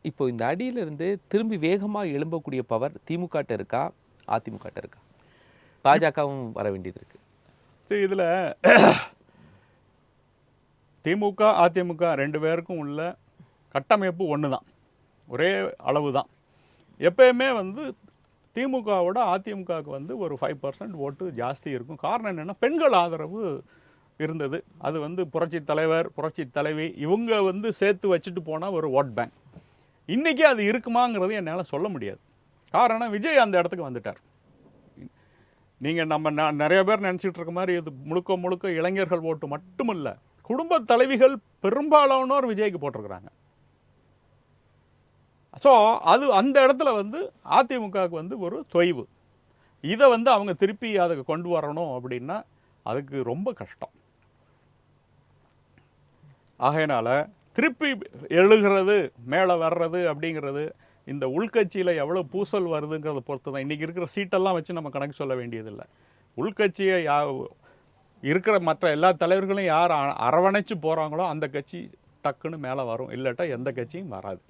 இப்போ இந்த அடியிலிருந்து திரும்பி வேகமா எழும்பக்கூடிய பவர் திமுகட்ட இருக்கா? அதிமுகட்ட இருக்கா? பாஜகவும் வர வேண்டியது இருக்கு. சரி, இதில் திமுக அதிமுக 2 பேருக்கும் உள்ள கட்டமைப்பு ஒன்று தான், ஒரே அளவு தான். எப்பயுமே வந்து திமுகவோட அதிமுகவுக்கு வந்து ஒரு 5% ஓட்டு ஜாஸ்தி இருக்கும். காரணம் என்னென்னா, பெண்கள் ஆதரவு இருந்தது. அது வந்து புரட்சி தலைவர், புரட்சி தலைவி இவங்க வந்து சேர்த்து வச்சுட்டு போன ஒரு ஓட் பேங்க். இன்றைக்கி அது இருக்குமாங்கிறது என்னால் சொல்ல முடியாது. காரணம், விஜய் அந்த இடத்துக்கு வந்துட்டார். நீங்கள் நிறைய பேர் நினச்சிட்டு இருக்க மாதிரி இது முழுக்க முழுக்க இளைஞர்கள் ஓட்டு மட்டும் இல்லை, குடும்ப தலைவிகள் பெரும்பாலானோர் விஜய்க்கு போட்டிருக்கிறாங்க. ஸோ அது அந்த இடத்துல வந்து அதிமுகவுக்கு வந்து ஒரு தொய்வு. இதை வந்து அவங்க திருப்பி அதை கொண்டு வரணும் அப்படின்னா அதுக்கு ரொம்ப கஷ்டம். ஆகையினால திருப்பி எழுகிறது, மேலே வர்றது அப்படிங்கிறது இந்த உள்கட்சியில் எவ்வளோ பூசல் வருதுங்கிறத பொறுத்து தான். இன்றைக்கி இருக்கிற சீட்டெல்லாம் வச்சு நம்ம கணக்கு சொல்ல வேண்டியதில்லை. உள்கட்சியை இருக்கிற மற்ற எல்லா தலைவர்களும் யார் அரவணைச்சு போகிறாங்களோ அந்த கட்சி டக்குன்னு மேலே வரும், இல்லாட்டா எந்த கட்சியும் வராது.